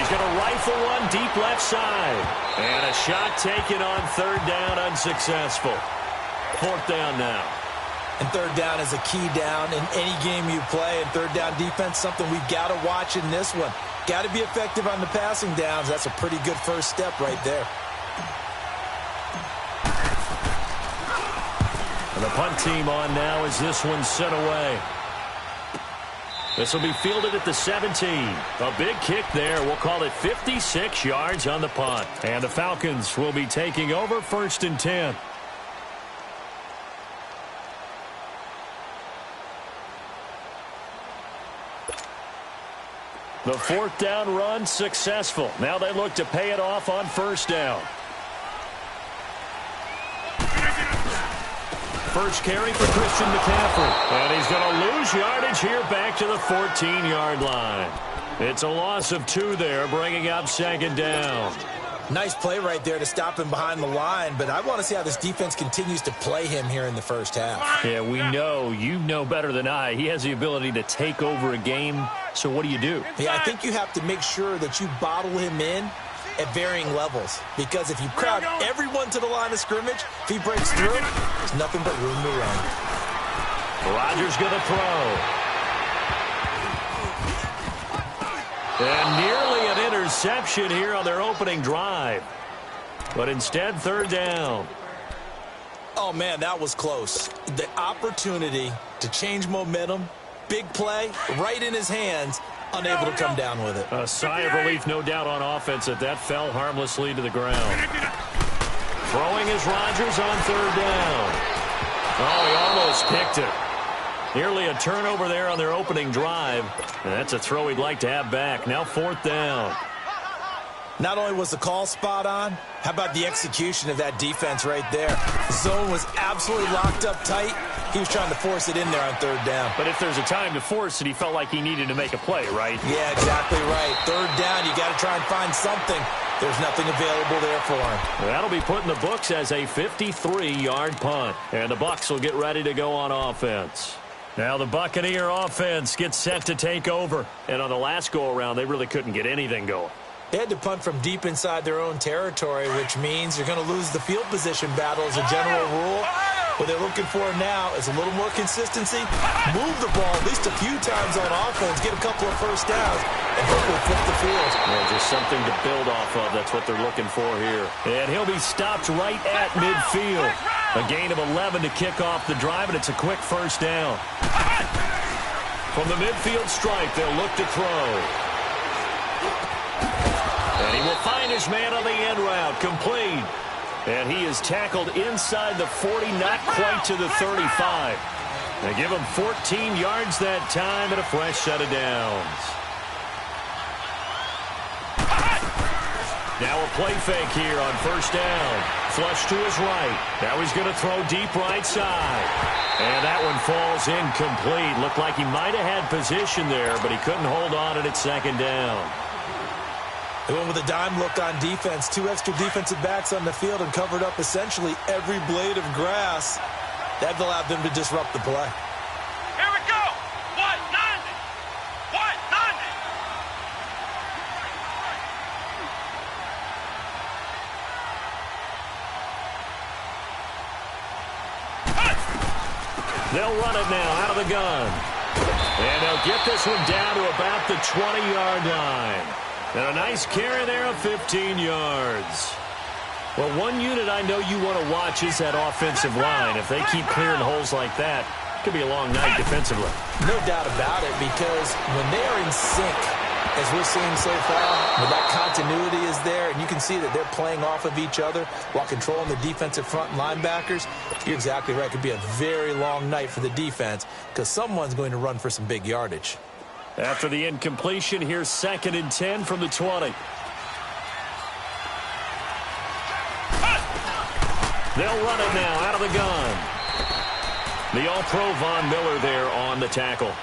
going to rifle one deep left side. And a shot taken on third down, unsuccessful. Fourth down now. And third down is a key down in any game you play. And third down defense, something we've got to watch in this one. Got to be effective on the passing downs. That's a pretty good first step right there. And the punt team on now as this one's sent away. This will be fielded at the 17. A big kick there. We'll call it 56 yards on the punt. And the Falcons will be taking over first and 10. The fourth down run successful. Now they look to pay it off on first down. First carry for Christian McCaffrey. And he's going to lose yardage here back to the 14-yard line. It's a loss of 2 there, bringing up second down. Nice play right there to stop him behind the line, but I want to see how this defense continues to play him here in the first half. Yeah, we know. You know better than I. He has the ability to take over a game, so what do you do? Yeah, I think you have to make sure that you bottle him in at varying levels, because if you crowd everyone to the line of scrimmage, if he breaks through, there's nothing but room to run. Rodgers going to throw. And nearly an interception here on their opening drive. But instead, third down. Oh, man, that was close. The opportunity to change momentum, big play, right in his hands, unable to come down with it. A sigh of relief, no doubt, on offense that fell harmlessly to the ground. Throwing is Rodgers on third down. Oh, he almost picked it. Nearly a turnover there on their opening drive. And that's a throw he'd like to have back. Now fourth down. Not only was the call spot on, how about the execution of that defense right there? The zone was absolutely locked up tight. He was trying to force it in there on third down. But if there's a time to force it, he felt like he needed to make a play, right? Yeah, exactly right. Third down, you got to try and find something. There's nothing available there for him. That'll be put in the books as a 53-yard punt. And the Bucs will get ready to go on offense. Now the Buccaneer offense gets set to take over. And on the last go-around, they really couldn't get anything going. They had to punt from deep inside their own territory, which means you're going to lose the field position battle as a general rule. What they're looking for now is a little more consistency, move the ball at least a few times on offense, get a couple of first downs, and hopefully flip the field. Yeah, just something to build off of. That's what they're looking for here. And he'll be stopped right at midfield. A gain of 11 to kick off the drive, and it's a quick first down. From the midfield stripe, they'll look to throw. And he will find his man on the end route, complete. And he is tackled inside the 40, not quite to the 35. They give him 14 yards that time and a fresh set of downs. Now a play fake here on first down. Flush to his right. Now he's going to throw deep right side. And that one falls incomplete. Looked like he might have had position there, but he couldn't hold on at second down. They went with a dime look on defense. 2 extra defensive backs on the field and covered up essentially every blade of grass. That allowed them to disrupt the play. Here we go. 190. 190. They'll run it now out of the gun. And they'll get this one down to about the 20-yard line. And a nice carry there of 15 yards. Well, one unit I know you want to watch is that offensive line. If they keep clearing holes like that, it could be a long night defensively. No doubt about it, because when they are in sync, as we're seeing so far, when that continuity is there, and you can see that they're playing off of each other while controlling the defensive front linebackers, you're exactly right. It could be a very long night for the defense because someone's going to run for some big yardage. After the incompletion, here's 2nd and 10 from the 20. They'll run it now out of the gun. The All-Pro Von Miller there on the tackle.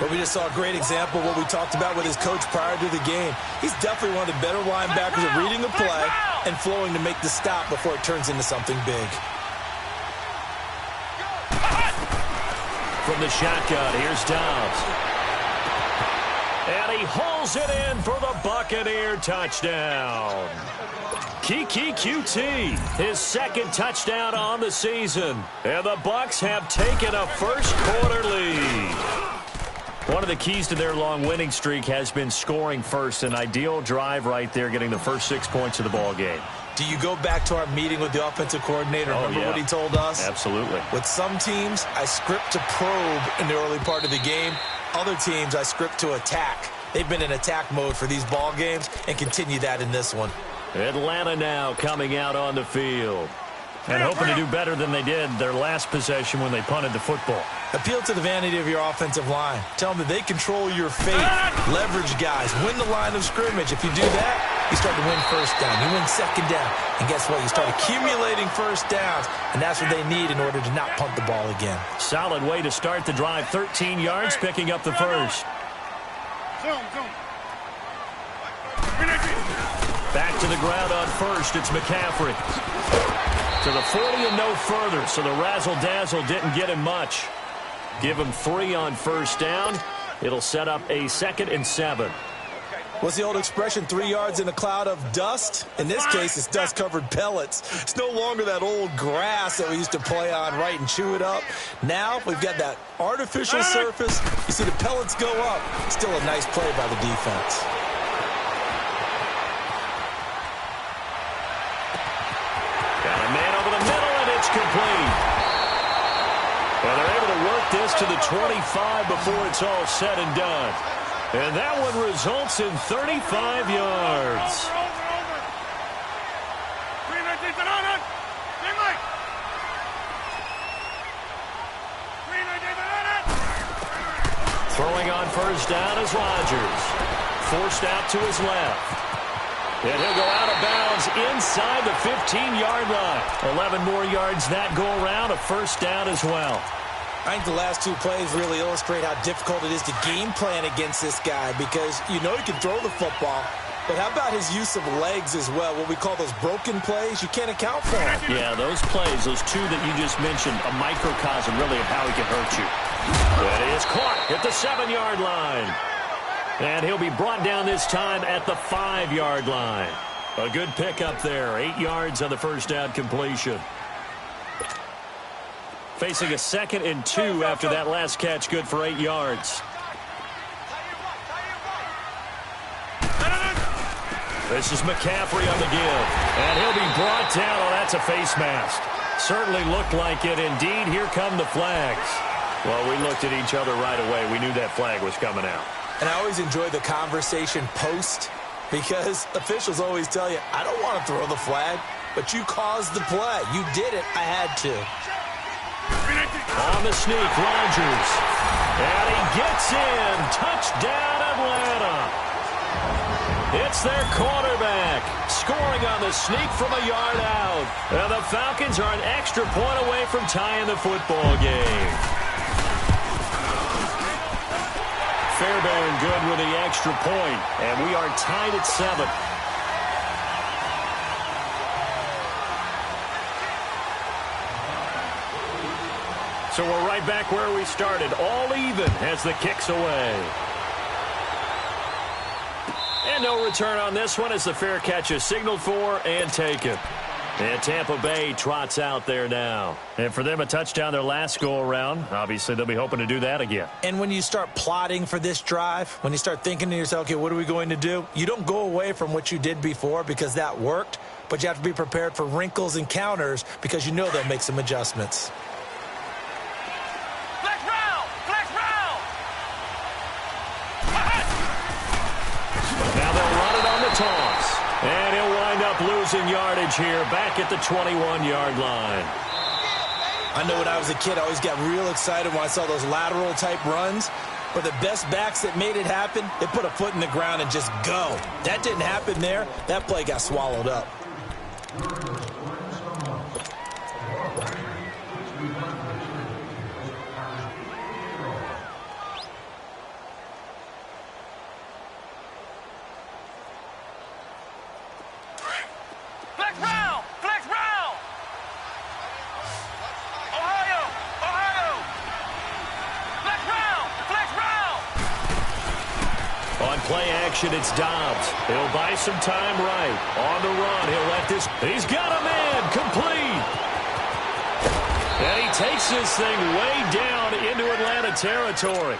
But we just saw a great example of what we talked about with his coach prior to the game. He's definitely one of the better linebackers at reading the play and flowing to make the stop before it turns into something big. From the shotgun, here's Dobbs. And he hauls it in for the Buccaneer touchdown. Kiki QT, his second touchdown on the season. And the Bucs have taken a first-quarter lead. One of the keys to their long winning streak has been scoring first. An ideal drive right there, getting the first 6 points of the ball game. Do you go back to our meeting with the offensive coordinator? Remember what he told us? Absolutely. With some teams, I script to probe in the early part of the game. Other teams, I script to attack. They've been in attack mode for these ball games and continue that in this one. Atlanta now coming out on the field. And hoping to do better than they did their last possession when they punted the football. Appeal to the vanity of your offensive line. Tell them that they control your fate. Leverage guys. Win the line of scrimmage. If you do that, you start to win first down. You win second down. And guess what? You start accumulating first downs. And that's what they need in order to not punt the ball again. Solid way to start the drive. 13 yards, picking up the first. Back to the ground on first. It's McCaffrey. To the 40 and no further, so the razzle-dazzle didn't get him much. Give him 3 on first down. It'll set up a 2nd and 7. What's the old expression, 3 yards in a cloud of dust? In this case, it's dust-covered pellets. It's no longer that old grass that we used to play on, right, and chew it up. Now we've got that artificial surface. You see the pellets go up. Still a nice play by the defense. Complete. And they're able to work this to the 25 before it's all said and done. And that one results in 35 yards. Throwing on first down is Rodgers. Forced out to his left. And he'll go out of bounds inside the 15-yard line. 11 more yards that go around, a first down as well. I think the last 2 plays really illustrate how difficult it is to game plan against this guy because you know he can throw the football, but how about his use of legs as well, what we call those broken plays? You can't account for them. Yeah, those plays, those 2 that you just mentioned, a microcosm really of how he can hurt you. But it is caught at the 7-yard line. And he'll be brought down this time at the 5-yard line. A good pickup there. 8 yards on the first down completion. Facing a 2nd and 2 after that last catch. Good for 8 yards. This is McCaffrey on the give. And he'll be brought down. Oh, that's a face mask. Certainly looked like it. Indeed, here come the flags. Well, we looked at each other right away. We knew that flag was coming out. And I always enjoy the conversation post because officials always tell you, I don't want to throw the flag, but you caused the play. You did it. I had to. On the sneak, Rodgers. And he gets in. Touchdown, Atlanta. It's their quarterback scoring on the sneak from a yard out. And the Falcons are an extra point away from tying the football game. Fairbairn good with the extra point, and we are tied at 7. So we're right back where we started, all even as the kick's away. And no return on this one as the fair catch is signaled for and taken. And Tampa Bay trots out there now. And for them, a touchdown their last go-around. Obviously, they'll be hoping to do that again. And when you start plotting for this drive, when you start thinking to yourself, okay, what are we going to do? You don't go away from what you did before because that worked, but you have to be prepared for wrinkles and counters because you know they'll make some adjustments. Now they'll run it on the toss. And he'll wind up losing yardage here back at the 21-yard line. I know when I was a kid, I always got real excited when I saw those lateral-type runs. But the best backs that made it happen, they put a foot in the ground and just go. That didn't happen there. That play got swallowed up. On play action, it's Dobbs. He'll buy some time right. On the run, he'll let this. He's got a man complete. And he takes this thing way down into Atlanta territory.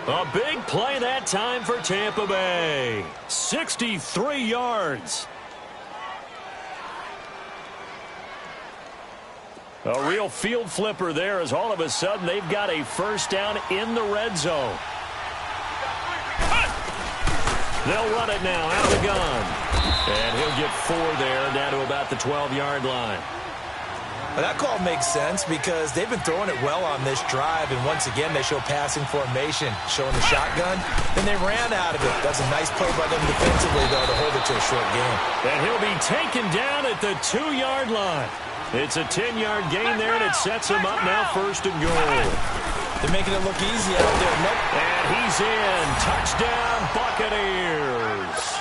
A big play that time for Tampa Bay. 63 yards. A real field flipper there as all of a sudden they've got a first down in the red zone. They'll run it now out of the gun. And he'll get 4 there down to about the 12-yard line. Well, that call makes sense because they've been throwing it well on this drive, and once again they show passing formation, showing the shotgun. Then they ran out of it. That's a nice play by them defensively, though, to hold it to a short game. And he'll be taken down at the 2-yard line. It's a 10-yard gain there, and it sets him up now first and goal. They're making it look easy out there. Nope. And he's in. Touchdown, Buccaneers.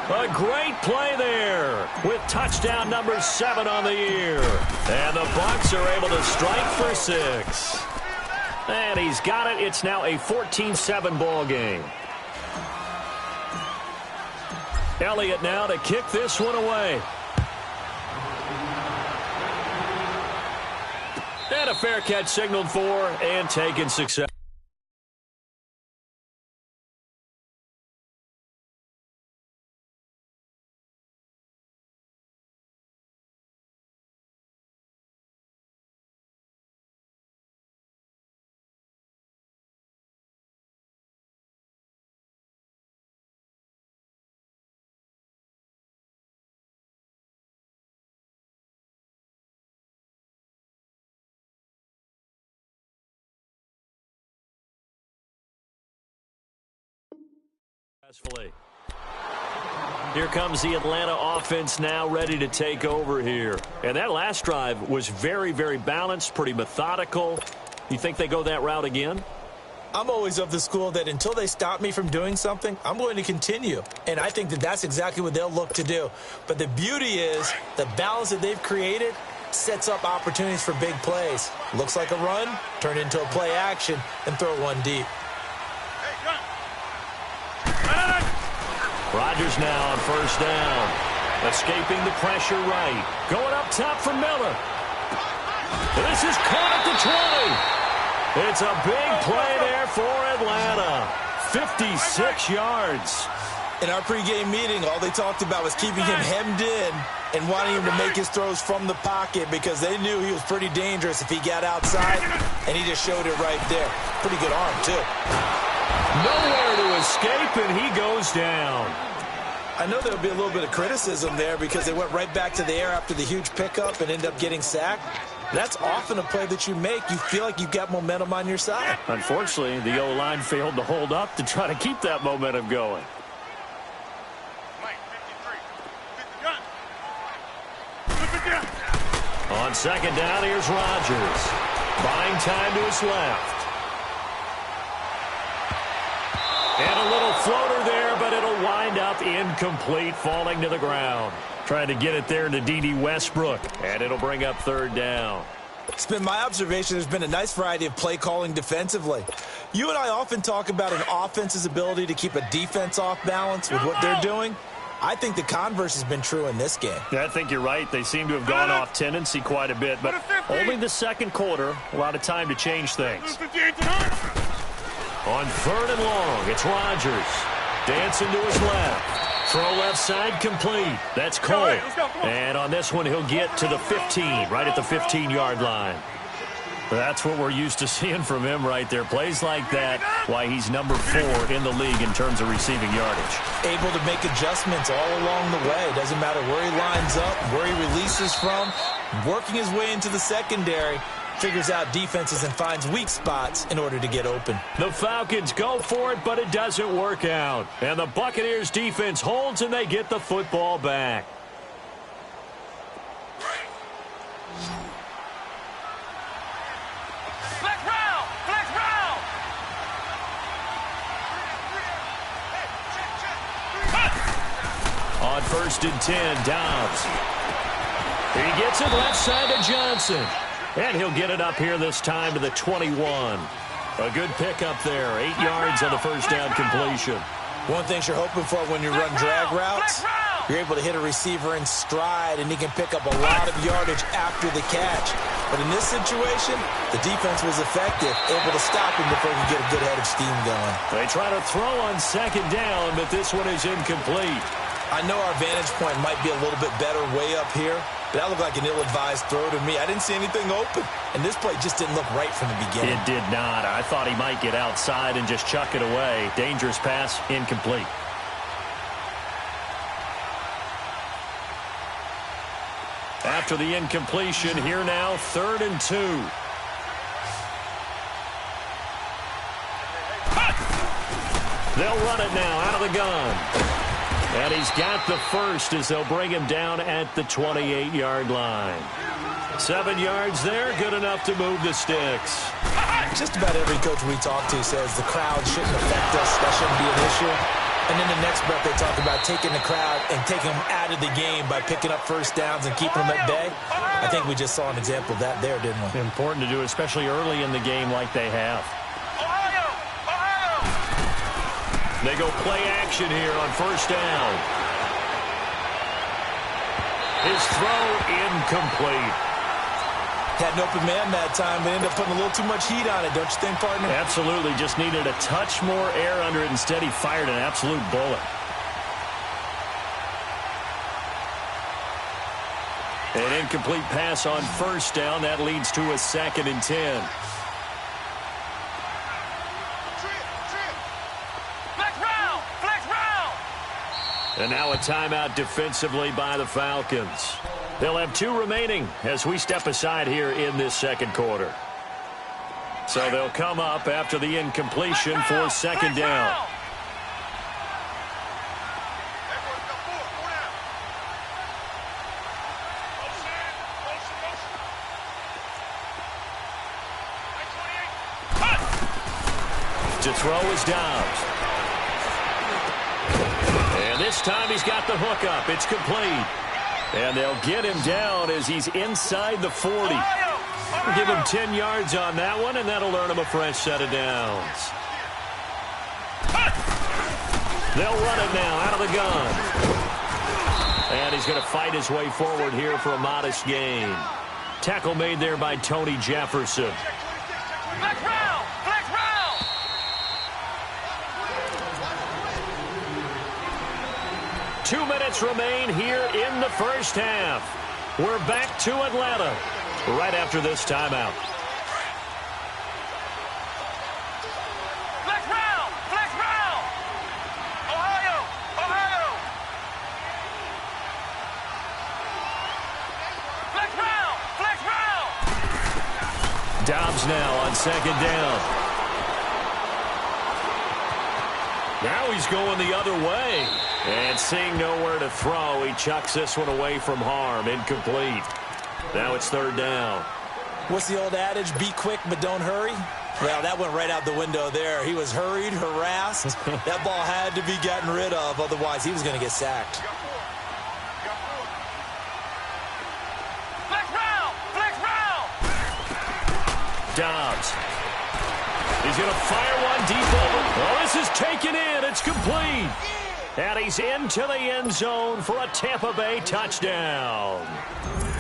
A great play there with touchdown number 7 on the year. And the Bucs are able to strike for 6. And he's got it. It's now a 14-7 ball game. Elliott now to kick this one away. And a fair catch signaled for and taken success. Here comes the Atlanta offense now ready to take over here. And that last drive was very, very balanced, pretty methodical. You think they go that route again? I'm always of the school that until they stop me from doing something, I'm going to continue. And I think that that's exactly what they'll look to do. But the beauty is the balance that they've created sets up opportunities for big plays. Looks like a run, turn into a play action, and throw one deep. Rodgers now on first down. Escaping the pressure right. Going up top for Miller. This is caught at the 20. It's a big play there for Atlanta. 56 yards. In our pregame meeting, all they talked about was keeping him hemmed in and wanting him to make his throws from the pocket because they knew he was pretty dangerous if he got outside, and he just showed it right there. Pretty good arm, too. Nowhere to escape, and he goes down. I know there'll be a little bit of criticism there because they went right back to the air after the huge pickup and ended up getting sacked. That's often a play that you make. You feel like you've got momentum on your side. Unfortunately, the O-line failed to hold up to try to keep that momentum going. On second down, here's Rodgers. Buying time to his left. And a little floater there, but it'll wind up incomplete, falling to the ground. Trying to get it there to D.D. Westbrook, and it'll bring up third down. It's been my observation there's been a nice variety of play calling defensively. You and I often talk about an offense's ability to keep a defense off balance with what they're doing. I think the converse has been true in this game. Yeah, I think you're right. They seem to have gone off tendency quite a bit, but only the second quarter, a lot of time to change things. On third and long, it's Rodgers. Dancing to his left. Throw left side complete. That's Cole. And on this one, he'll get to the 15, right at the 15-yard line. That's what we're used to seeing from him right there. Plays like that, why he's number 4 in the league in terms of receiving yardage. Able to make adjustments all along the way. Doesn't matter where he lines up, where he releases from. Working his way into the secondary. Figures out defenses and finds weak spots in order to get open. The Falcons go for it, but it doesn't work out. And the Buccaneers defense holds, and they get the football back. On first and 10, Dobbs. He gets it left side to Johnson. And he'll get it up here this time to the 21. A good pickup there. 8 yards on the first down completion. One thing you're hoping for when you run drag routes, you're able to hit a receiver in stride, and he can pick up a lot of yardage after the catch. But in this situation, the defense was effective, able to stop him before he could get a good head of steam going. They try to throw on second down, but this one is incomplete. I know our vantage point might be a little bit better way up here, but that looked like an ill-advised throw to me. I didn't see anything open, and this play just didn't look right from the beginning. It did not. I thought he might get outside and just chuck it away. Dangerous pass, incomplete. After the incompletion, here now, 3rd and 2. They'll run it now out of the gun. And he's got the first as they'll bring him down at the 28-yard line. 7 yards there, good enough to move the sticks. Just about every coach we talk to says the crowd shouldn't affect us. That shouldn't be an issue. And in the next breath, they talk about taking the crowd and taking them out of the game by picking up first downs and keeping them at bay. I think we just saw an example of that there, didn't we? Important to do, especially early in the game like they have. They go play action here on first down. His throw incomplete. Had an open man that time, but ended up putting a little too much heat on it, don't you think, partner? Absolutely. Just needed a touch more air under it. Instead, he fired an absolute bullet. An incomplete pass on first down. That leads to a 2nd and 10. And now a timeout defensively by the Falcons. They'll have 2 remaining as we step aside here in this second quarter. So they'll come up after the incompletion for 2nd down. To throw is Dobbs. And this time he's got the hook up. It's complete. And they'll get him down as he's inside the 40. Give him 10 yards on that one, and that'll earn him a fresh set of downs. They'll run it now out of the gun. And he's going to fight his way forward here for a modest gain. Tackle made there by Tony Jefferson. Black round! Black round! 2 minutes remain here in the first half. We're back to Atlanta right after this timeout. Black round! Black round! Ohio! Ohio! Black round! Black round! Dobbs now on 2nd down. Now he's going the other way. And seeing nowhere to throw, he chucks this one away from harm. Incomplete. Now it's 3rd down. What's the old adage? Be quick, but don't hurry? Well, that went right out the window there. He was hurried, harassed. That ball had to be gotten rid of. Otherwise, he was going to get sacked. Black round! Black round! Dobbs. He's going to fire one deep over. Oh, this is taken in. It's complete. And he's into the end zone for a Tampa Bay touchdown.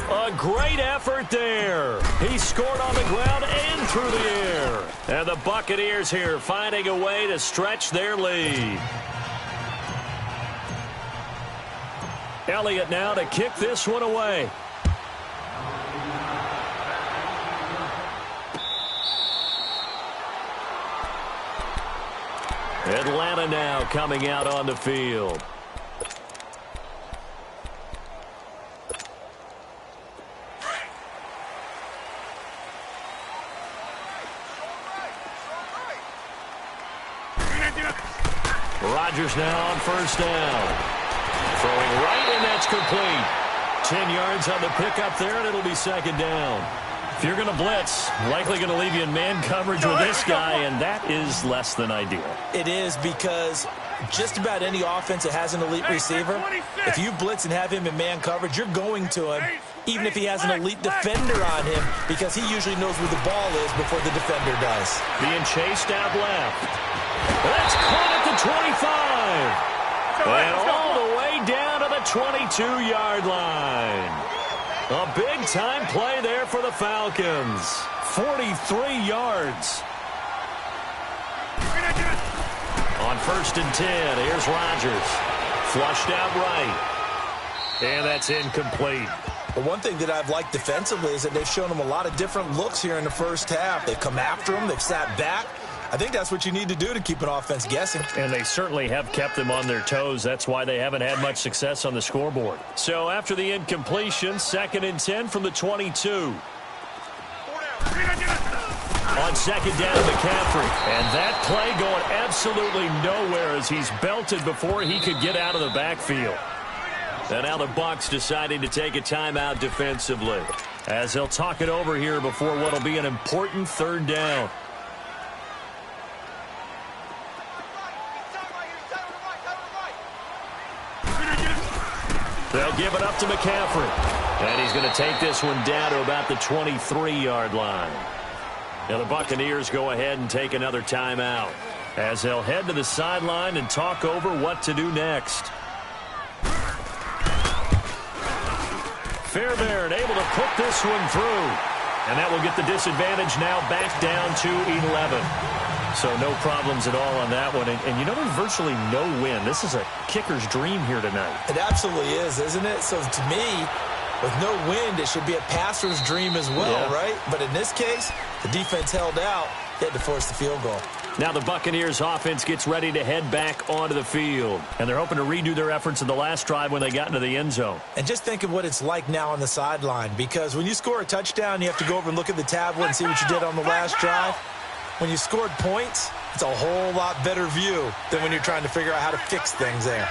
A great effort there. He scored on the ground and through the air. And the Buccaneers here finding a way to stretch their lead. Elliott now to kick this one away. Atlanta now coming out on the field. Rodgers now on first down. Throwing right, and that's complete. 10 yards on the pickup there, and it'll be 2nd down. If you're going to blitz, likely going to leave you in man coverage with this guy, and that is less than ideal. It is, because just about any offense that has an elite receiver, if you blitz and have him in man coverage, you're going to him, even if he has an elite defender on him, because he usually knows where the ball is before the defender does. Being chased out left. That's caught at the 25. And all the way down to the 22-yard line. A big-time play there for the Falcons. 43 yards. On 1st and 10, here's Rodgers. Flushed out right. And that's incomplete. But one thing that I've liked defensively is that they've shown them a lot of different looks here in the first half. They've come after them. They've sat back. I think that's what you need to do to keep an offense guessing. And they certainly have kept them on their toes. That's why they haven't had much success on the scoreboard. So after the incompletion, 2nd and 10 from the 22. On 2nd down, McCaffrey. And that play going absolutely nowhere as he's belted before he could get out of the backfield. And now the Bucs deciding to take a timeout defensively as they'll talk it over here before what will be an important 3rd down. They'll give it up to McCaffrey. And he's going to take this one down to about the 23-yard line. Now the Buccaneers go ahead and take another timeout as they'll head to the sideline and talk over what to do next. Fairbairn able to put this one through. And that will get the disadvantage now back down to 11. So no problems at all on that one. And you know, there's virtually no win. This is a kicker's dream here tonight. It absolutely is, isn't it? So to me, with no wind, it should be a passer's dream as well, right? But in this case, the defense held out. They had to force the field goal. Now the Buccaneers offense gets ready to head back onto the field. And they're hoping to redo their efforts in the last drive when they got into the end zone. And just think of what it's like now on the sideline. Because when you score a touchdown, you have to go over and look at the tablet and see what you did on the last drive. When you scored points, it's a whole lot better view than when you're trying to figure out how to fix things there.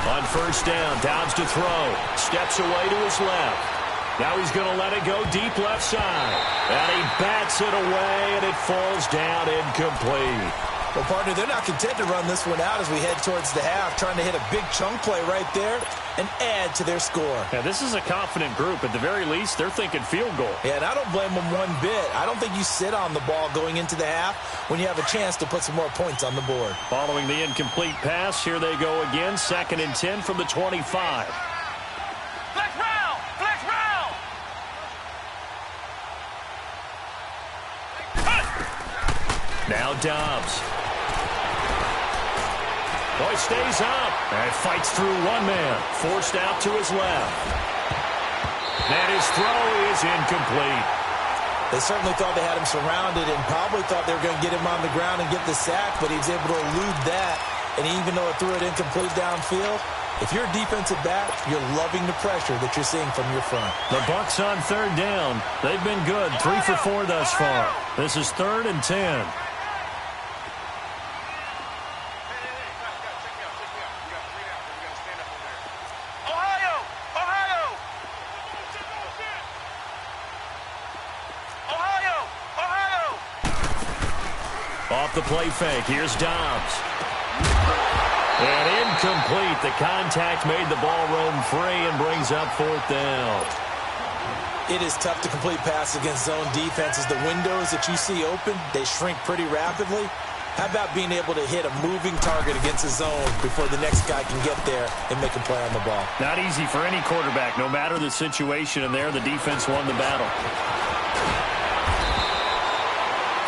On 1st down, Downs to throw. Steps away to his left. Now he's going to let it go deep left side. And he bats it away, and it falls down incomplete. Well, partner, they're not content to run this one out as we head towards the half, trying to hit a big chunk play right there and add to their score. Yeah, this is a confident group. At the very least, they're thinking field goal. Yeah, and I don't blame them one bit. I don't think you sit on the ball going into the half when you have a chance to put some more points on the board. Following the incomplete pass, here they go again. 2nd and 10 from the 25. Flex round! Flex round! Now Dobbs. Boy stays up and fights through one man. Forced out to his left. And his throw is incomplete. They certainly thought they had him surrounded and probably thought they were going to get him on the ground and get the sack, but he was able to elude that. And even though it threw it incomplete downfield, if you're a defensive back, you're loving the pressure that you're seeing from your front. The Bucs on 3rd down. They've been good. 3 for 4 thus far. This is 3rd and 10. Off the play fake, here's Dobbs. And incomplete. The contact made the ball roam free and brings up 4th down. It is tough to complete passes against zone defenses. The windows that you see open, they shrink pretty rapidly. How about being able to hit a moving target against a zone before the next guy can get there and make a play on the ball? Not easy for any quarterback. No matter the situation in there, the defense won the battle.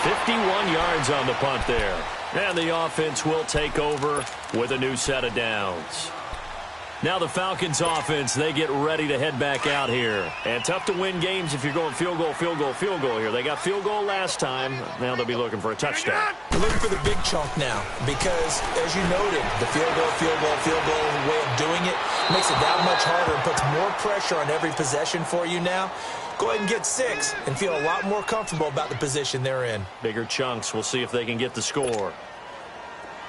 51 yards on the punt there. And the offense will take over with a new set of downs. Now the Falcons offense, they get ready to head back out here. And tough to win games if you're going field goal, field goal, field goal here. They got field goal last time. Now they'll be looking for a touchdown. They're looking for the big chunk now because, as you noted, the field goal, way of doing it makes it that much harder and puts more pressure on every possession for you now. Go ahead and get 6 and feel a lot more comfortable about the position they're in. Bigger chunks. We'll see if they can get the score.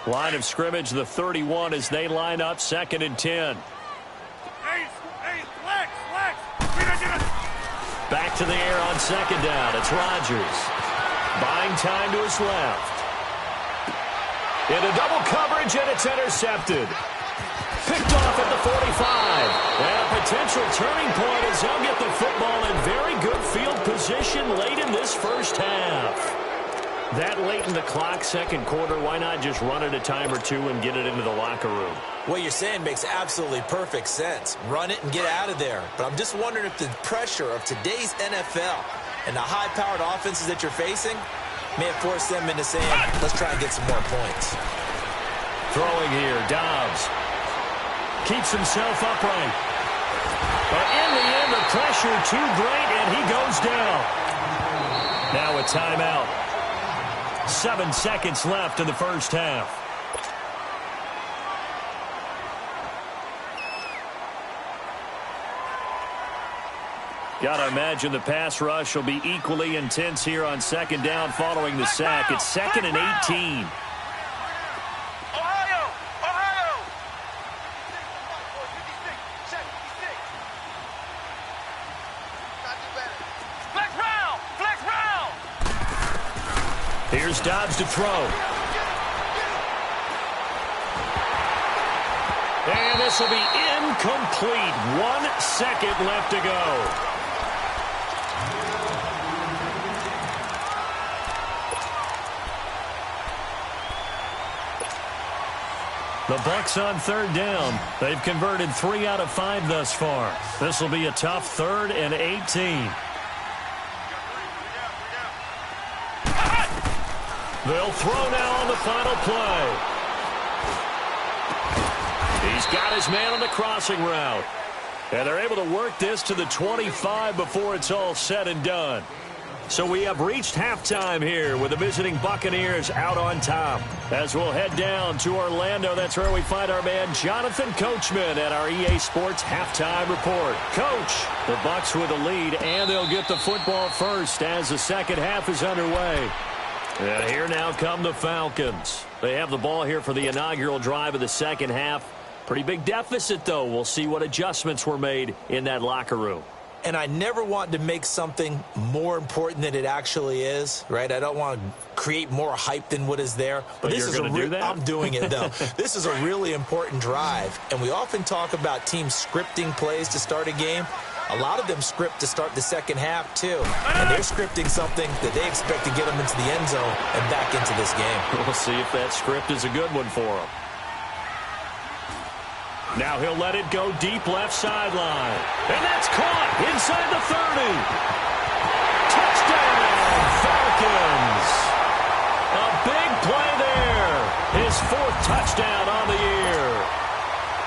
Line of scrimmage, the 31 as they line up, 2nd and 10. Back to the air on 2nd down. It's Rodgers. Buying time to his left. Into double coverage, and it's intercepted. Picked off at the 45. And a potential turning point as they'll get the football in very good field position late in this first half. That late in the clock, second quarter, why not just run it a time or two and get it into the locker room? What you're saying makes absolutely perfect sense. Run it and get out of there. But I'm just wondering if the pressure of today's NFL and the high-powered offenses that you're facing may have forced them into saying, let's try and get some more points. Throwing here, Dobbs. Keeps himself upright. But in the end, the pressure too great, and he goes down. Now a timeout. 7 seconds left in the first half. Gotta imagine the pass rush will be equally intense here on second down following the sack. It's 2nd and 18. Here's Dobbs to throw. And this will be incomplete. 1 second left to go. The Bucs on third down. They've converted 3 out of 5 thus far. This will be a tough 3rd and 18. They'll throw now on the final play. He's got his man on the crossing route. And they're able to work this to the 25 before it's all said and done. So we have reached halftime here with the visiting Buccaneers out on top. As we'll head down to Orlando, that's where we find our man Jonathan Coachman at our EA Sports Halftime Report. Coach, the Bucs with the lead, and they'll get the football first as the second half is underway. And here now come the Falcons. They have the ball here for the inaugural drive of the second half. Pretty big deficit, though. We'll see what adjustments were made in that locker room. And I never want to make something more important than it actually is, right? I don't want to create more hype than what is there. But this you're going to do that? I'm doing it, though. This is a really important drive. And we often talk about teams scripting plays to start a game. A lot of them script to start the second half, too. And they're scripting something that they expect to get them into the end zone and back into this game. We'll see if that script is a good one for them. Now he'll let it go deep left sideline. And that's caught inside the 30. Touchdown, Falcons. A big play there. His 4th touchdown on the year.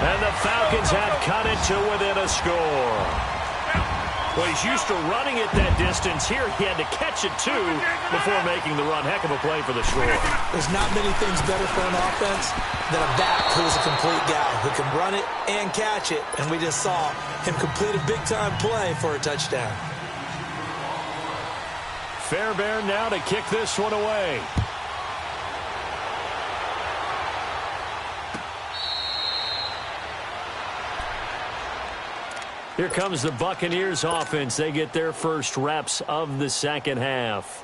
And the Falcons have cut it to within a score. Well, he's used to running it that distance. Here he had to catch it, too, before making the run. Heck of a play for the score. There's not many things better for an offense than a back who's a complete guy who can run it and catch it. And we just saw him complete a big-time play for a touchdown. Fairbairn now to kick this one away. Here comes the Buccaneers offense. They get their first reps of the second half.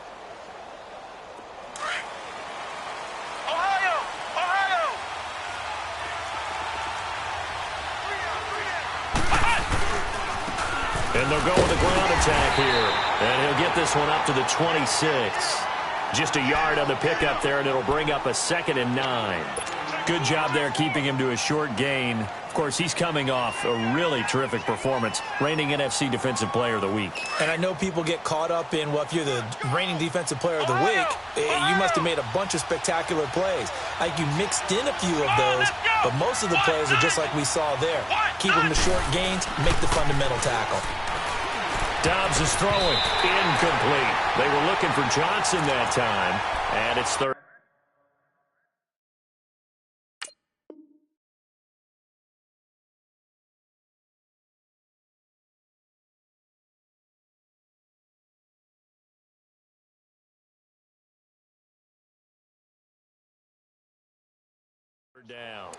And they'll go with a ground attack here. And he'll get this one up to the 26. Just a yard on the pickup there, and it'll bring up a 2nd and 9. Good job there keeping him to a short gain. Of course, he's coming off a really terrific performance, reigning NFC Defensive Player of the Week. And I know people get caught up in, well, if you're the reigning Defensive Player of the Week, you must have made a bunch of spectacular plays. Like you mixed in a few of those, but most of the plays are just like we saw there. Keep them to short gains, make the fundamental tackle. Dobbs is throwing. Incomplete. They were looking for Johnson that time, and it's 3rd. Down.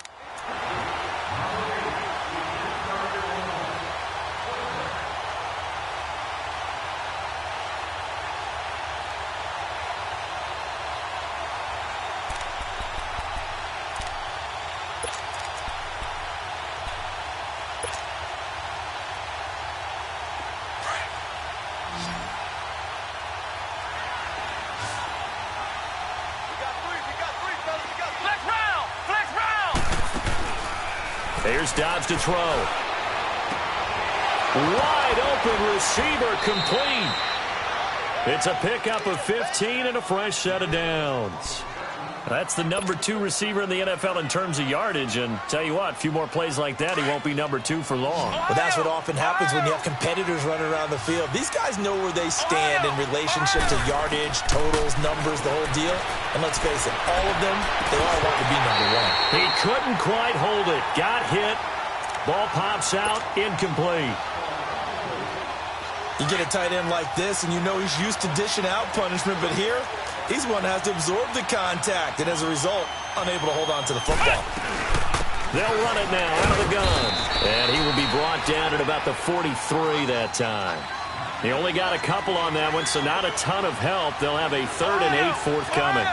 Here's Dobbs to throw. Wide open receiver, complete. It's a pickup of 15 and a fresh set of downs. That's the number 2 receiver in the NFL in terms of yardage. And tell you what, a few more plays like that, he won't be number 2 for long. Well, that's what often happens when you have competitors running around the field. These guys know where they stand in relationship to yardage, totals, numbers, the whole deal. And let's face it, all of them, they all want to be number 1. He couldn't quite hold it. Got hit. Ball pops out, incomplete. You get a tight end like this, and you know he's used to dishing out punishment, but here, he's one that has to absorb the contact, and as a result, unable to hold on to the football. They'll run it now out of the gun, and he will be brought down at about the 43 that time. He only got a couple on that one, so not a ton of help. They'll have a 3rd and 8 forthcoming.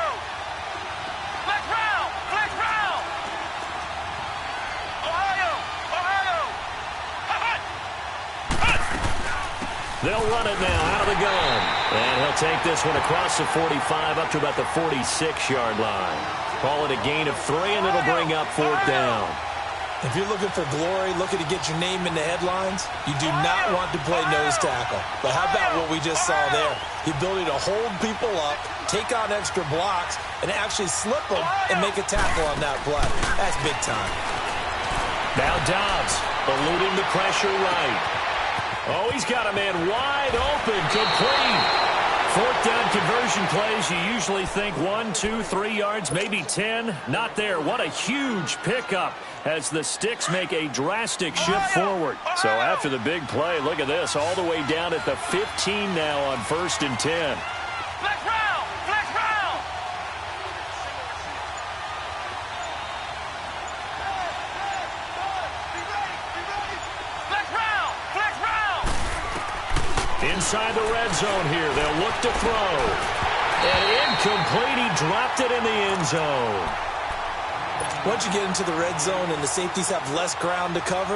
They'll run it now out of the gun. And he'll take this one across the 45 up to about the 46-yard line. Call it a gain of 3, and it'll bring up 4th down. If you're looking for glory, looking to get your name in the headlines, you do not want to play nose tackle. But how about what we just saw there? The ability to hold people up, take out extra blocks, and actually slip them and make a tackle on that play. That's big time. Now Dobbs eluding the pressure right. Oh, he's got a man wide open, complete. 4th down conversion plays, you usually think 1, 2, 3 yards, maybe 10. Not there. What a huge pickup as the sticks make a drastic shift forward. So after the big play, look at this, all the way down at the 15 now on 1st and 10. Flex round! Flex round! Inside the red zone here. They'll look to throw. And incomplete. He dropped it in the end zone. Once you get into the red zone and the safeties have less ground to cover,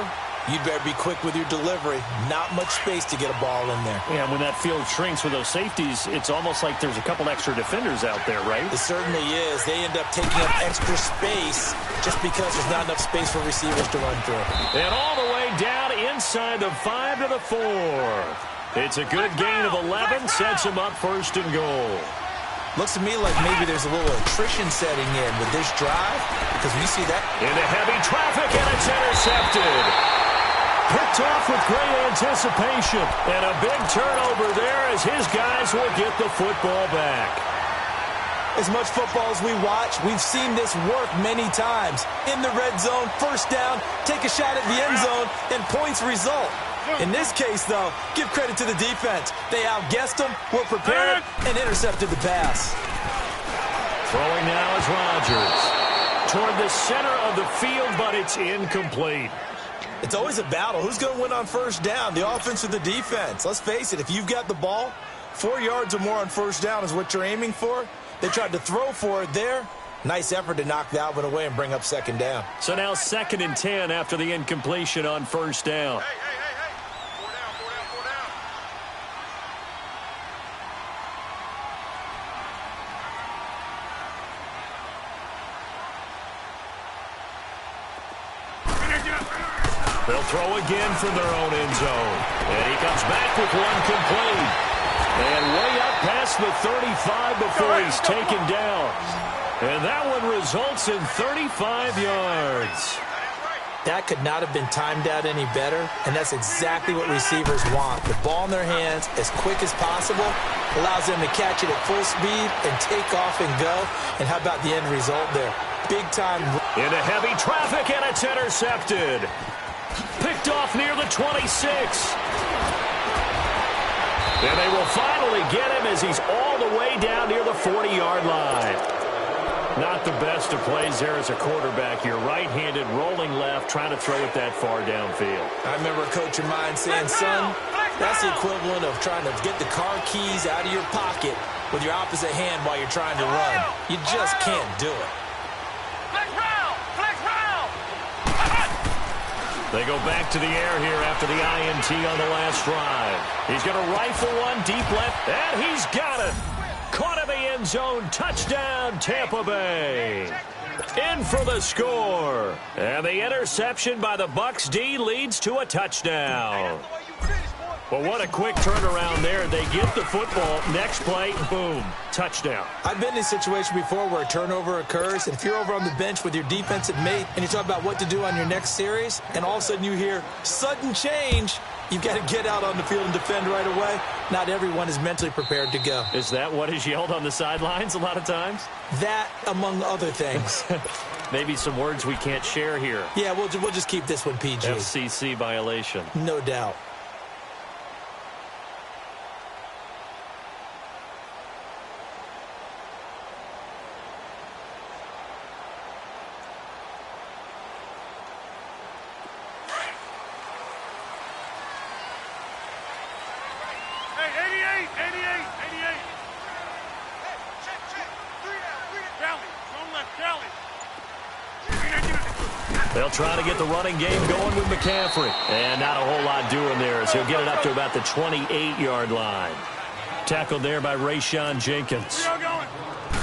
you'd better be quick with your delivery. Not much space to get a ball in there. Yeah, when that field shrinks with those safeties, it's almost like there's a couple extra defenders out there, right? It certainly is. They end up taking up extra space just because there's not enough space for receivers to run through. And all the way down inside the 5 to the 4. It's a good gain of 11, sets him up 1st and goal. Looks to me like maybe there's a little attrition setting in with this drive, because we see that. Into heavy traffic, and it's intercepted. Picked off with great anticipation, and a big turnover there as his guys will get the football back. As much football as we watch, we've seen this work many times. In the red zone, 1st down, take a shot at the end zone, and points result. In this case, though, give credit to the defense. They outguessed them, were prepared, and intercepted the pass. Throwing now is Rodgers. Toward the center of the field, but it's incomplete. It's always a battle. Who's going to win on 1st down, the offense or the defense? Let's face it, if you've got the ball, 4 yards or more on 1st down is what you're aiming for. They tried to throw for it there. Nice effort to knock that one away and bring up 2nd down. So now 2nd and 10 after the incompletion on 1st down. They'll throw again from their own end zone. And he comes back with one complete. And way up past the 35 before he's taken down. And that one results in 35 yards. That could not have been timed out any better, and that's exactly what receivers want. The ball in their hands as quick as possible allows them to catch it at full speed and take off and go. And how about the end result there? Big time. Into heavy traffic, and it's intercepted. Picked off near the 26. And they will finally get him as he's all the way down near the 40-yard line. Not the best of plays there as a quarterback. You're right-handed, rolling left, trying to throw it that far downfield. I remember a coach of mine saying, son, that's the equivalent of trying to get the car keys out of your pocket with your opposite hand while you're trying to run. You just can't do it. They go back to the air here after the INT on the last drive. He's going to rifle one deep left, and he's got it. Caught in the end end zone. Touchdown, Tampa Bay. In for the score. And the interception by the Bucs D leads to a touchdown. Well, what a quick turnaround there. They get the football. Next play, boom, touchdown. I've been in a situation before where a turnover occurs, and if you're over on the bench with your defensive mate and you talk about what to do on your next series, and all of a sudden you hear sudden change, you've got to get out on the field and defend right away. Not everyone is mentally prepared to go. Is that what is yelled on the sidelines a lot of times? That, among other things. Maybe some words we can't share here. Yeah, we'll just keep this one PG. FCC violation. No doubt. They'll try to get the running game going with McCaffrey. And not a whole lot doing there as he'll get it up to about the 28-yard line. Tackled there by Rayshon Jenkins.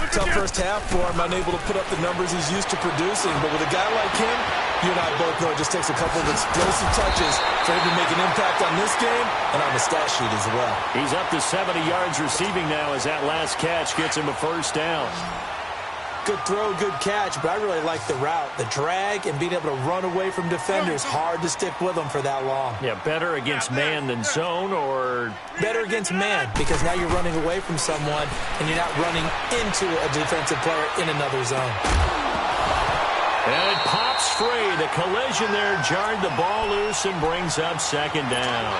Tough first half for him, unable to put up the numbers he's used to producing. But with a guy like him, you and I both know it just takes a couple of explosive touches for him to make an impact on this game and on the stat sheet as well. He's up to 70 yards receiving now as that last catch gets him a first down. Good throw, good catch, but I really like the route. The drag and being able to run away from defenders, hard to stick with them for that long. Yeah, better against man than zone, or better against man, because now you're running away from someone and you're not running into a defensive player in another zone. And it pops free. The collision there jarred the ball loose and brings up second down.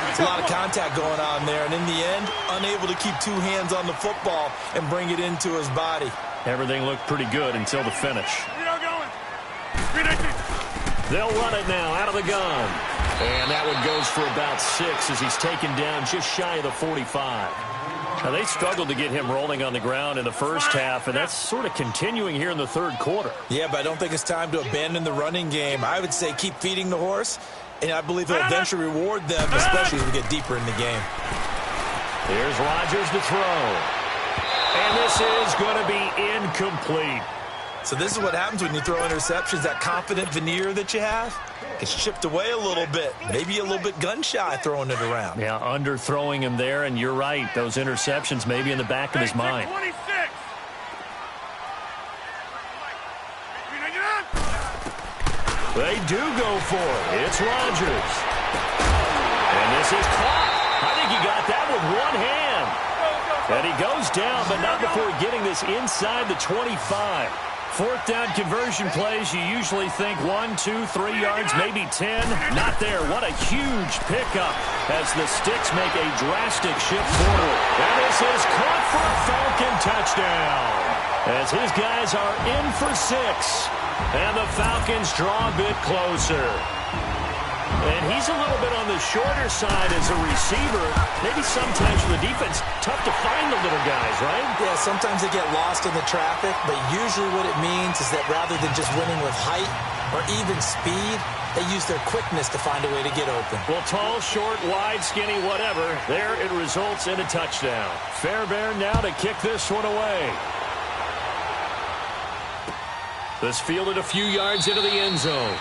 It's a lot of contact going on there, and in the end, unable to keep two hands on the football and bring it into his body. Everything looked pretty good until the finish. They'll run it now out of the gun. And that one goes for about 6 as he's taken down just shy of the 45. Now, they struggled to get him rolling on the ground in the first half, and that's sort of continuing here in the third quarter. Yeah, but I don't think it's time to abandon the running game. I would say keep feeding the horse, and I believe he'll eventually reward them, especially as we get deeper in the game. Here's Rodgers to throw. And this is going to be incomplete. So this is what happens when you throw interceptions. That confident veneer that you have gets chipped away a little bit. Maybe a little bit gun-shy throwing it around. Yeah, underthrowing him there, and you're right. Those interceptions may be in the back of his mind. 26. They do go for it. It's Rodgers. And this is caught. I think he got that with one hand. And he goes down, but not before getting this inside the 25. Fourth down conversion plays, you usually think 1, 2, 3 yards, maybe 10. Not there. What a huge pickup as the Sticks make a drastic shift forward. And this is caught for a Falcon touchdown. As his guys are in for 6. And the Falcons draw a bit closer. And he's a little bit on the shorter side as a receiver. Maybe sometimes for the defense, tough to find the little guys, right? Yeah, sometimes they get lost in the traffic, but usually what it means is that rather than just winning with height or even speed, they use their quickness to find a way to get open. Well, tall, short, wide, skinny, whatever, there it results in a touchdown. Fairbairn now to kick this one away. This fielded a few yards into the end zone.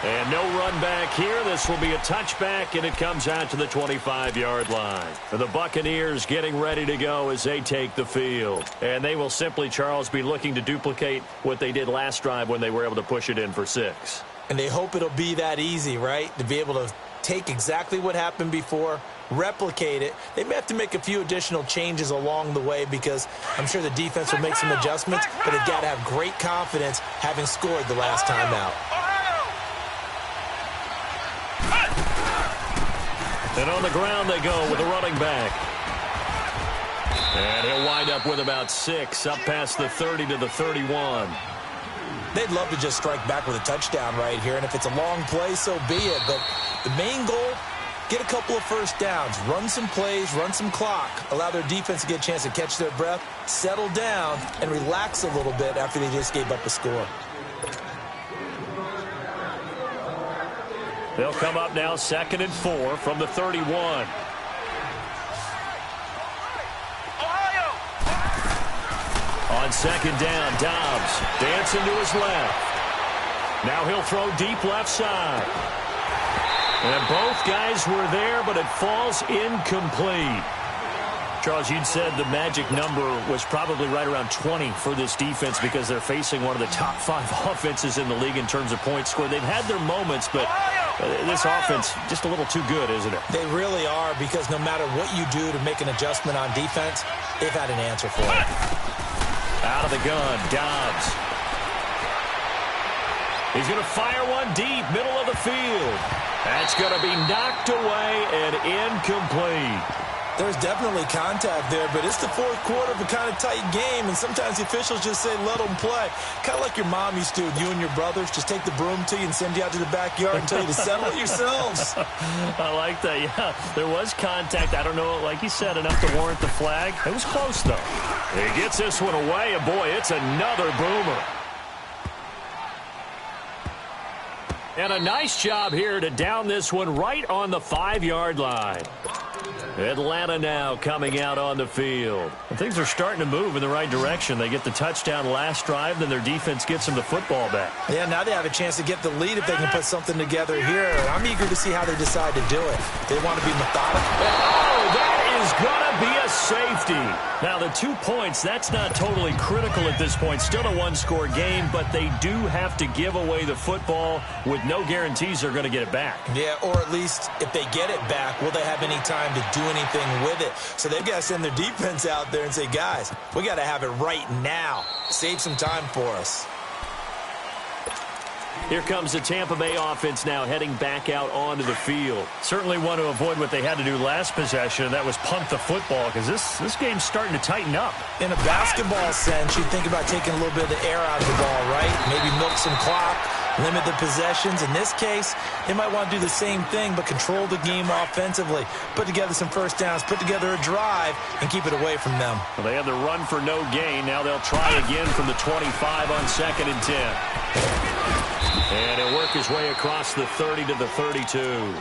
And no run back here. This will be a touchback, and it comes out to the 25-yard line. The Buccaneers getting ready to go as they take the field. And they will simply, Charles, be looking to duplicate what they did last drive when they were able to push it in for 6. And they hope it'll be that easy, right? To be able to take exactly what happened before, replicate it. They may have to make a few additional changes along the way because I'm sure the defense will make some adjustments, but they've got to have great confidence having scored the last time out. And on the ground they go with a running back. And he'll wind up with about 6, up past the 30 to the 31. They'd love to just strike back with a touchdown right here, and if it's a long play, so be it. But the main goal, get a couple of first downs, run some plays, run some clock, allow their defense to get a chance to catch their breath, settle down, and relax a little bit after they just gave up a score. They'll come up now 2nd and 4 from the 31. On second down, Dobbs dancing to his left. Now he'll throw deep left side. And both guys were there, but it falls incomplete. Charles, you'd said the magic number was probably right around 20 for this defense because they're facing one of the top 5 offenses in the league in terms of points scored. They've had their moments, but this offense just a little too good, isn't it? They really are, because no matter what you do to make an adjustment on defense, they've had an answer for it. Out of the gun, Dobbs. He's going to fire one deep, middle of the field. That's going to be knocked away and incomplete. There's definitely contact there, but it's the fourth quarter of a kind of tight game, and sometimes the officials just say, let them play. Kind of like your mom used to with you and your brothers. Just take the broom to you and send you out to the backyard and tell you to settle it yourselves. I like that, yeah. There was contact. I don't know, like you said, enough to warrant the flag. It was close, though. He gets this one away, and boy, it's another boomer. And a nice job here to down this one right on the 5-yard line. Atlanta now coming out on the field. And things are starting to move in the right direction. They get the touchdown last drive, then their defense gets them the football back. Yeah, now they have a chance to get the lead if they can put something together here. I'm eager to see how they decide to do it. They want to be methodical. Oh, that is going to be a safety. Now, the 2 points, that's not totally critical at this point. Still a one-score game, but they do have to give away the football with no guarantees they're going to get it back. Yeah, or at least if they get it back, will they have any time to do anything with it? So they've got to send their defense out there and say, guys, we got to have it right now. Save some time for us. Here comes the Tampa Bay offense now heading back out onto the field. Certainly want to avoid what they had to do last possession, that was punt the football, because this game's starting to tighten up. In a basketball sense, you think about taking a little bit of the air out of the ball, right? Maybe milk some clock, limit the possessions. In this case, they might want to do the same thing, but control the game offensively. Put together some first downs, put together a drive, and keep it away from them. Well, they had the run for no gain. Now they'll try again from the 25 on 2nd and 10. And he'll work his way across the 30 to the 32.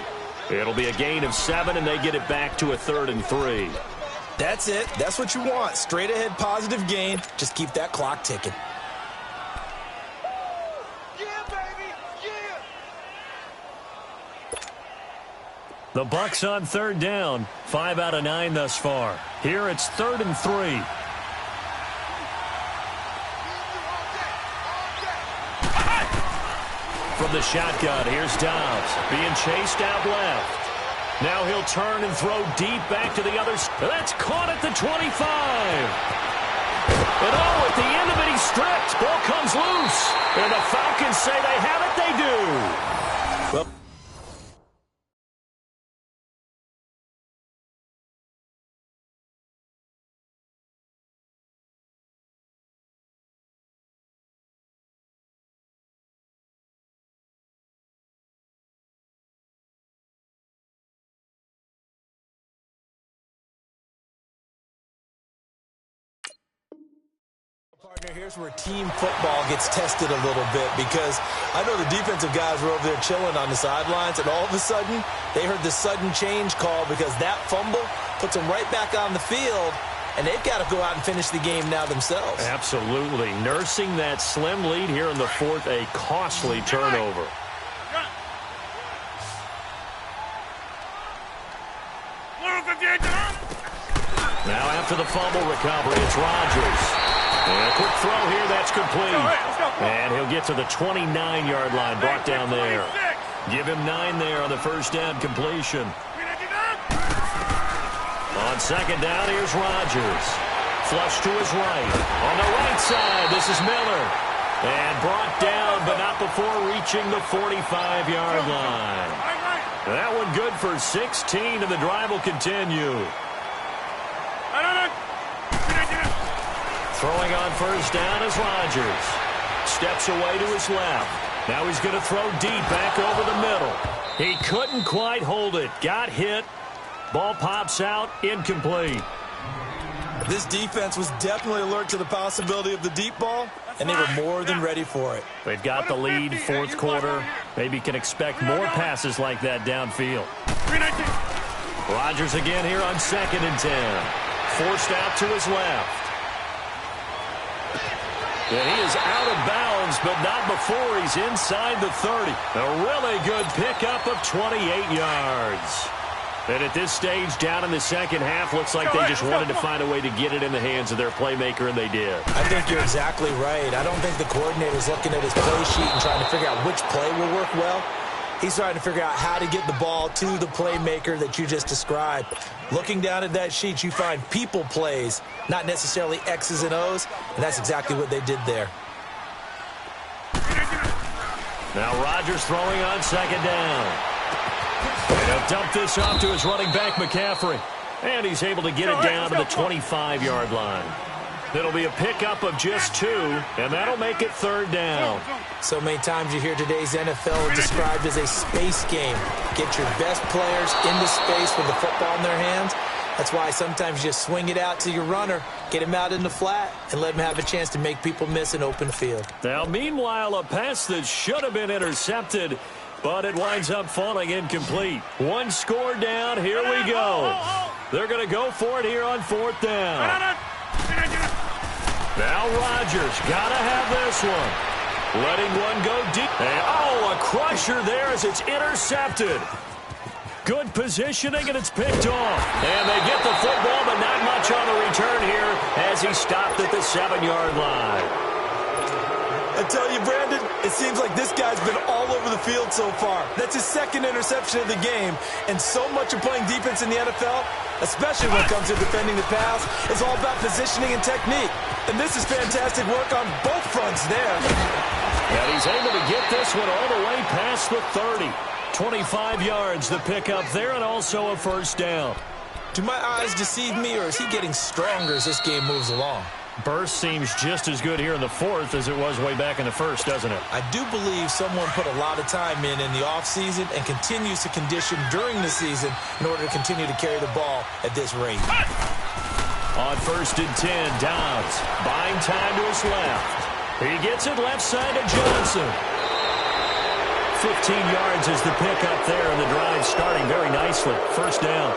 It'll be a gain of 7, and they get it back to a 3rd and 3. That's it. That's what you want. Straight ahead positive gain. Just keep that clock ticking. Yeah, baby, yeah. The Bucs on 3rd down. 5 out of 9 thus far. Here it's 3rd and 3. From the shotgun, here's Dobbs being chased out left. Now he'll turn and throw deep back to the other side. That's caught at the 25. And at the end of it, he's stripped. Ball comes loose. And the Falcons say they have it. They do. Well, Partner, here's where team football gets tested a little bit, because I know the defensive guys were over there chilling on the sidelines, and all of a sudden they heard the sudden change call, because that fumble puts them right back on the field, and they've got to go out and finish the game now themselves. Absolutely. Nursing that slim lead here in the 4th, a costly turnover. Now after the fumble recovery, it's Rodgers. And a quick throw here, that's complete. And he'll get to the 29-yard line, brought down there. Give him 9 there on the first down completion. On 2nd down, here's Rodgers. Flush to his right. On the right side, this is Miller. And brought down, but not before reaching the 45-yard line. That one good for 16, and the drive will continue. Throwing on first down is Rodgers. Steps away to his left. Now he's going to throw deep back over the middle. He couldn't quite hold it. Got hit. Ball pops out. Incomplete. This defense was definitely alert to the possibility of the deep ball, and they were more than ready for it. They've got the lead, 4th quarter. Maybe can expect more passes like that downfield. Rodgers again here on 2nd and 10. Forced out to his left. And he is out of bounds, but not before he's inside the 30. A really good pickup of 28 yards. And at this stage, down in the second half, looks like they just wanted to find a way to get it in the hands of their playmaker, and they did. I think you're exactly right. I don't think the coordinator's looking at his play sheet and trying to figure out which play will work well. He's trying to figure out how to get the ball to the playmaker that you just described. Looking down at that sheet, you find people plays, not necessarily X's and O's, and that's exactly what they did there. Now Rodgers throwing on second down. And he'll dump this off to his running back, McCaffrey. And he's able to get it down to the 25-yard line. It'll be a pickup of just 2, and that'll make it third down. So many times you hear today's NFL described as a space game. Get your best players into space with the football in their hands. That's why sometimes you just swing it out to your runner, get him out in the flat, and let him have a chance to make people miss an open field. Now, meanwhile, a pass that should have been intercepted, but it winds up falling incomplete. One score down. Here we go. They're going to go for it here on fourth down. Now Rodgers got to have this one. Letting one go deep. And, a crusher there as it's intercepted. Good positioning, and it's picked off. And they get the football, but not much on the return here as he stopped at the 7-yard line. I tell you, Brandon, it seems like this guy's been all over the field so far. That's his second interception of the game. And so much of playing defense in the NFL, especially when it comes to defending the pass, is all about positioning and technique. And this is fantastic work on both fronts there. And he's able to get this one all the way past the 30. 25 yards, the pickup there, and also a first down. Do my eyes deceive me, or is he getting stronger as this game moves along? Burst seems just as good here in the fourth as it was way back in the first, doesn't it? I do believe someone put a lot of time in the offseason and continues to condition during the season in order to continue to carry the ball at this rate. On first and 10, Dobbs buying time to his left. He gets it left side to Johnson. 15 yards is the pickup there, and the drive starting very nicely. First down.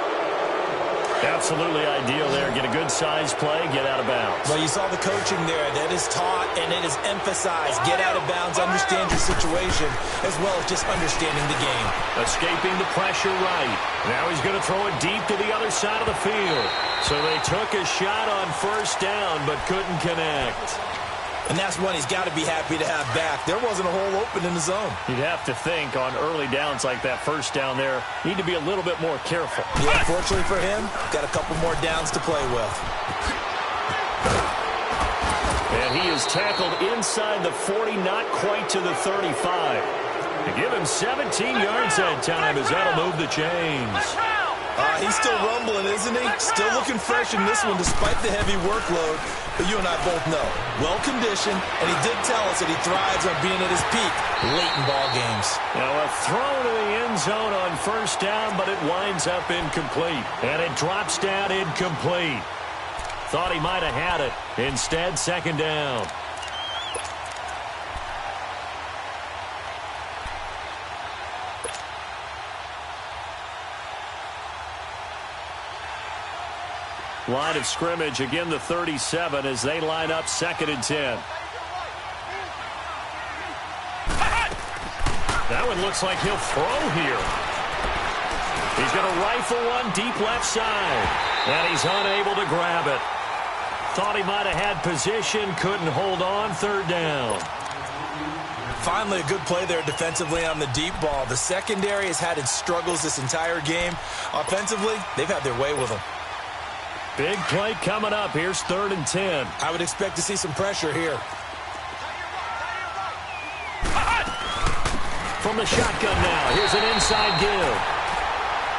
Absolutely ideal there. Get a good size play, get out of bounds. Well, you saw the coaching there. That is taught and it is emphasized. Get out of bounds, understand your situation, as well as just understanding the game. Escaping the pressure right. Now he's going to throw it deep to the other side of the field. So they took a shot on first down, but couldn't connect. And that's one he's got to be happy to have back. There wasn't a hole open in the zone. You'd have to think on early downs like that first down there, need to be a little bit more careful. Yeah, fortunately for him, got a couple more downs to play with. And he is tackled inside the 40, not quite to the 35. To give him 17 yards that time as that'll move the chains. He's still rumbling, isn't he? Still looking fresh in this one despite the heavy workload. But you and I both know, well-conditioned, and he did tell us that he thrives on being at his peak late in ball games. Now a throw to the end zone on first down, but it winds up incomplete. And it drops down incomplete. Thought he might have had it. Instead, second down. Line of scrimmage, again the 37 as they line up second and 10. That one looks like he'll throw here. He's going to rifle one deep left side. And he's unable to grab it. Thought he might have had position, couldn't hold on, third down. Finally, a good play there defensively on the deep ball. The secondary has had its struggles this entire game. Offensively, they've had their way with them. Big play coming up. Here's third and 10. I would expect to see some pressure here. From the shotgun now. Here's an inside give.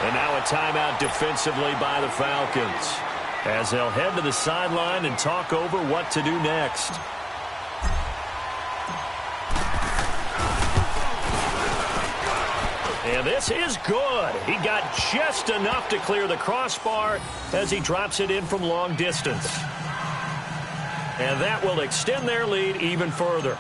And now a timeout defensively by the Falcons, as they'll head to the sideline and talk over what to do next. And this is good. He got just enough to clear the crossbar as he drops it in from long distance. And that will extend their lead even further.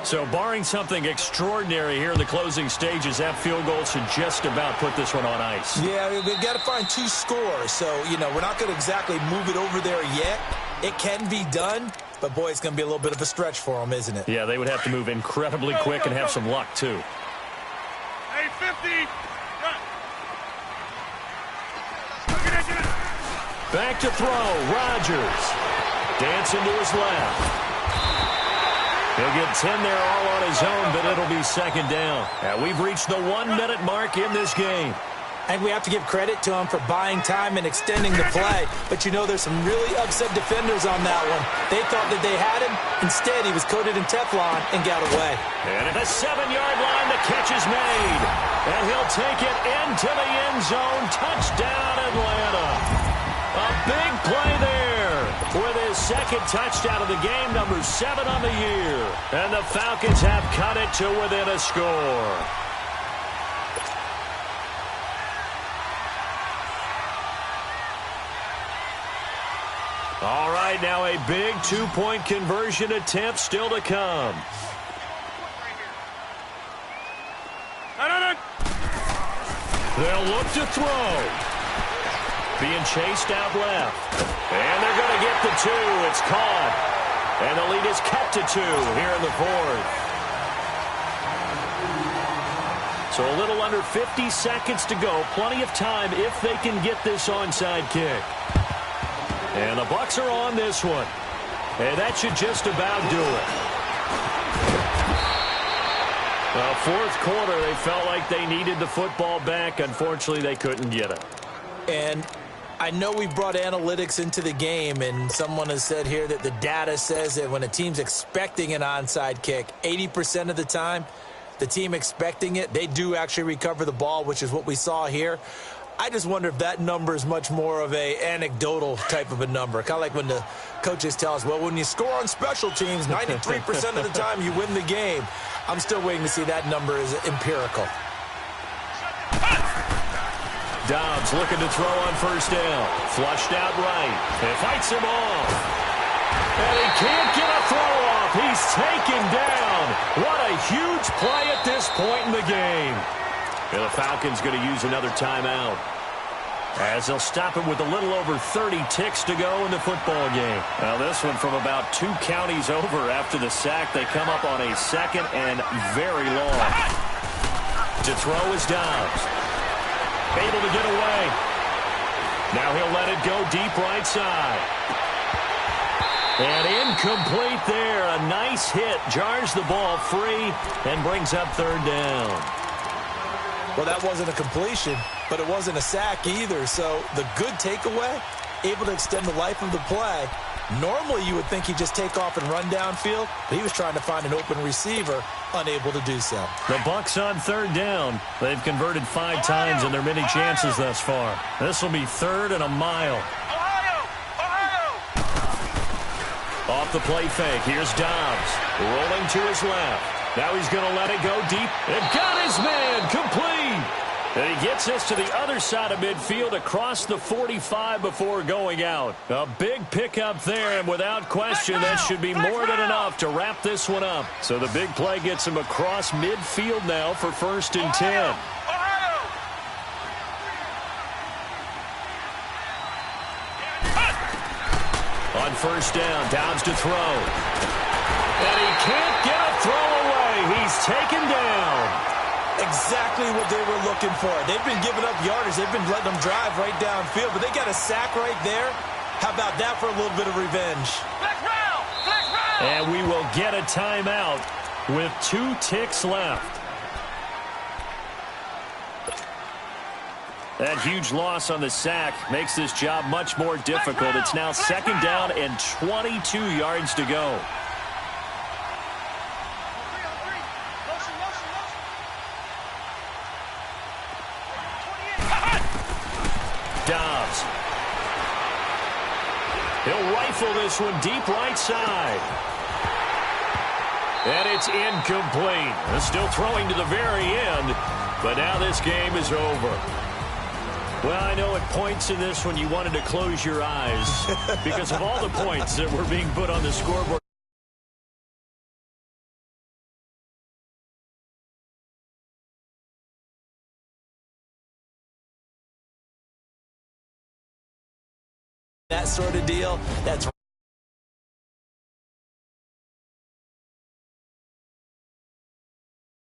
So barring something extraordinary here in the closing stages, that field goal should just about put this one on ice. Yeah, we've got to find 2 scores. So, we're not going to exactly move it over there yet. It can be done. but boy, it's going to be a little bit of a stretch for them, isn't it? Yeah, they would have to move incredibly quick and have some luck, too. Hey, 50. Back to throw. Rodgers. Dancing to his left. He'll get 10 there all on his own, but it'll be second down. And we've reached the 1-minute mark in this game. I think we have to give credit to him for buying time and extending the play. But, you know, there's some really upset defenders on that one. They thought that they had him. Instead, he was coated in Teflon and got away. And at the 7-yard line, the catch is made. And he'll take it into the end zone. Touchdown, Atlanta. A big play there with his second touchdown of the game, number 7 on the year. And the Falcons have cut it to within a score. All right, now a big two-point conversion attempt still to come. They'll look to throw. Being chased out left. And they're going to get the 2. It's caught. And the lead is cut to 2 here in the fourth. So a little under 50 seconds to go. Plenty of time if they can get this onside kick. And the Bucs are on this one. And that should just about do it. Fourth quarter, they felt like they needed the football back. Unfortunately, they couldn't get it. And I know we brought analytics into the game, and someone has said here that the data says that when a team's expecting an onside kick, 80% of the time, the team expecting it, they do actually recover the ball, which is what we saw here. I just wonder if that number is much more of a anecdotal type of a number. Kind of like when the coaches tell us, well, when you score on special teams, 93% of the time you win the game. I'm still waiting to see that number is empirical. Dobbs looking to throw on first down. Flushed out right. And fights him off. And he can't get a throw off. He's taken down. What a huge play at this point in the game. And the Falcons going to use another timeout, as they'll stop him with a little over 30 ticks to go in the football game. Now this one from about 2 counties over after the sack. They come up on a second and very long. To throw is Dobbs. Able to get away. Now he'll let it go deep right side. And incomplete there. A nice hit. Jars the ball free and brings up third down. Well, that wasn't a completion, but it wasn't a sack either. So the good takeaway, able to extend the life of the play. Normally you would think he'd just take off and run downfield, but he was trying to find an open receiver, unable to do so. The Bucs on third down. They've converted 5 times in their many chances thus far. This will be 3rd and a mile. Off the play fake. Here's Dobbs. Rolling to his left. Now he's going to let it go deep. And got his man. Complete. And he gets us to the other side of midfield across the 45 before going out. A big pickup there, and without question, that should be more than enough to wrap this one up. So the big play gets him across midfield now for 1st and 10. On first down, Dobbs to throw. And he can't get a throw away. He's taken down. Exactly what they were looking for. They've been giving up yardage. They've been letting them drive right downfield, but they got a sack right there. How about that for a little bit of revenge? Flex round! Flex round! And we will get a timeout with 2 ticks left. That huge loss on the sack makes this job much more difficult. It's now 2nd down and 22 yards to go. Dobbs. He'll rifle this one deep right side. And it's incomplete. Still throwing to the very end, but now this game is over. Well, I know at points in this one you wanted to close your eyes because of all the points that were being put on the scoreboard. That sort of deal, that's